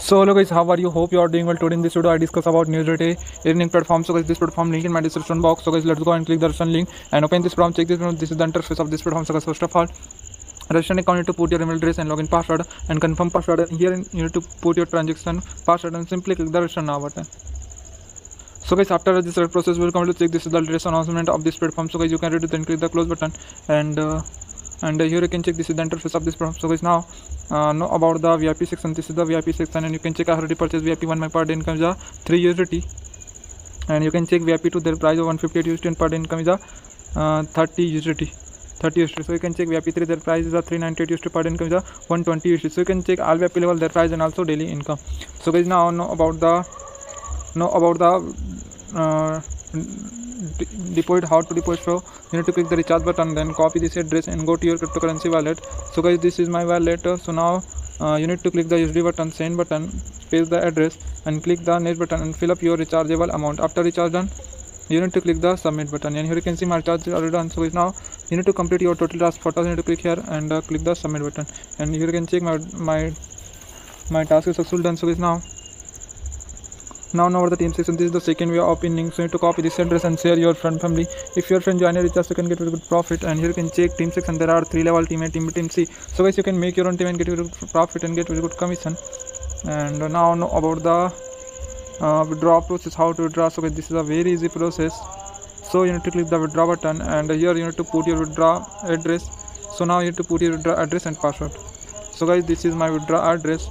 So hello guys, how are you? Hope you are doing well. Today in this video I discuss about USDT earning platform. So guys, this platform link in my description box. So guys, let's go and click the description link and open this platform. Check this platform. This is the interface of this platform. So guys, first of all, register account, you need to put your email address and login password and confirm password. And here you need to put your transaction password and simply click the register now button. So guys, after this process will come to check this is the latest announcement of this platform. So guys, you can read it, then click the close button and here you can check this is the interface of this platform. So guys, now know about the VIP section. This is the VIP section and you can check I already purchased VIP 1. My per day income is 3 USDT and you can check VIP 2, their price of 158 USDT and per day income is 30 USDT. So you can check VIP 3, their price is 398 USDT, per day income is 120 USDT. So you can check all VIP level, their price and also daily income. So guys, now know about the deposit, how to deposit. So you need to click the recharge button, then copy this address and go to your cryptocurrency wallet. So guys, this is my wallet. So now you need to click the USD button, send button, paste the address and click the next button and fill up your rechargeable amount. After recharge done, you need to click the submit button and here you can see my recharge is already done. So guys, now you need to complete your total task photos. You need to click here and click the submit button and here you can check my task is successful done. So guys, now over the team section, this is the second way of pinning. So you need to copy this address and share your friend family. If your friend join your recharge, you can get very good profit. And here you can check team section. There are 3 level: team A, team B, team C. So guys, you can make your own team and get very good profit and get very good commission. And now know about the withdraw process, how to withdraw. So guys, this is a very easy process. So you need to click the withdraw button and here you need to put your withdraw address. So now you need to put your withdraw address and password. So guys, this is my withdraw address.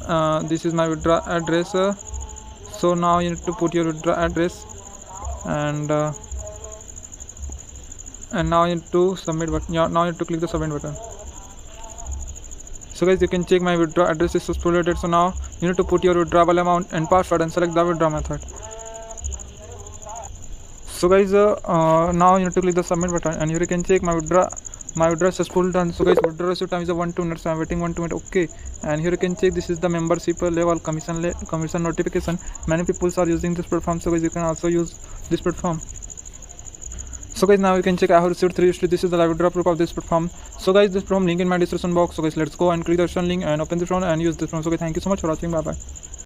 So now you need to put your withdraw address and now you need to submit button. Now you need to click the submit button. So guys, you can check my withdraw address is successfully. So now you need to put your withdrawable amount and password and select the withdraw method. So guys, now you need to click the submit button and here you can check my withdraw successful done. So guys, withdrawal receipt time is 1 to 2 minutes. So I'm waiting 1 to 2 minutes. Okay, and here you can check this is the membership level commission notification. Many people are using this platform. So guys, you can also use this platform. So guys, now you can check I have received 3 USDT. This is the live withdrawal proof of this platform. So guys, this platform link in my description box. So guys, let's go and click the link and open this one and use this one. So guys, thank you so much for watching. Bye bye.